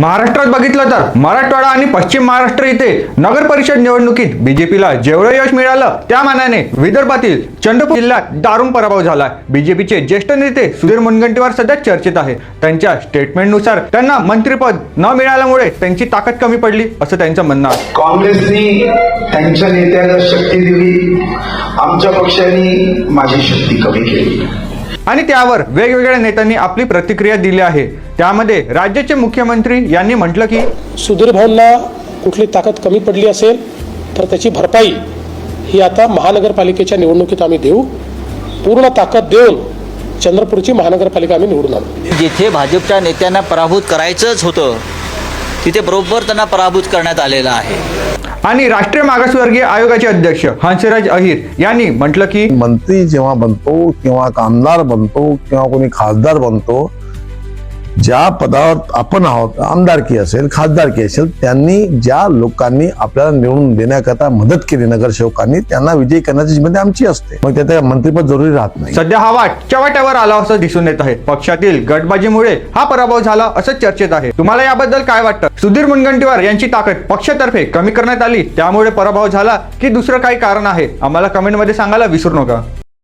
महाराष्ट्रात बघितलं तर मराठवाडा आणि पश्चिम महाराष्ट्र इथे नगर परिषद निवडणुकीत बीजेपीला जेवढं यश मिळालं त्या मानाने विदर्भातील चंद्रपूर जिल्ह्यात दारुण पराभव झाला. बीजेपीचे ज्येष्ठ नेते सुधीर मुनगंटीवार सध्या चर्चेत आहे. त्यांच्या स्टेटमेंटनुसार त्यांना मंत्रिपद न मिळाल्यामुळे त्यांची ताकद कमी पडली असं त्यांचं म्हणणं आहे. काँग्रेसनी त्यांच्या नेत्याला शक्ती दिली, आमच्या पक्षाने माझी शक्ती कमी केली आणि त्यावर वेगवेगळ्या नेत्यांनी आपली प्रतिक्रिया दिली आहे. त्यामध्ये राज्याचे मुख्यमंत्री यांनी म्हटलं की सुधीर भाऊंना कुठली ताकद कमी पडली असेल तर त्याची भरपाई ही आता महानगरपालिकेच्या निवडणुकीत आम्ही देऊ. पूर्ण ताकद देऊन चंद्रपूरची महानगरपालिका आम्ही निवडून आणू. जिथे भाजपच्या नेत्यांना पराभूत करायचंच होतं तिथे बरोबर त्यांना पराभूत करण्यात आलेलं आहे. आणि राष्ट्रीय मागासवर्गीय आयोगाचे अध्यक्ष हंसराज अहिर यांनी म्हटलं की मंत्री जेव्हा बनतो किंवा आमदार बनतो किंवा कोणी खासदार बनतो, ज्या पदावर आपण आहोत, आमदारकी असेल खासदारकी असेल, त्यांनी ज्या लोकांनी आपल्याला निवडून देण्याकरता मदत केली नगरसेवकांनी, त्यांना विजयी करण्याची जिम्मेदारी आमची असते. मग त्यात मंत्रिपद जरुरी राहत नाही. सध्या हा वाट चव्हाट्यावर आला असं दिसून येत आहे. पक्षातील गटबाजीमुळे हा पराभव झाला असं चर्चेत आहे. तुम्हाला याबद्दल काय वाटतं? सुधीर मुनगंटीवार यांची ताकद पक्षातर्फे कमी करण्यात आली त्यामुळे पराभव झाला की दुसरं काही कारण आहे? आम्हाला कमेंटमध्ये सांगायला विसरू नका.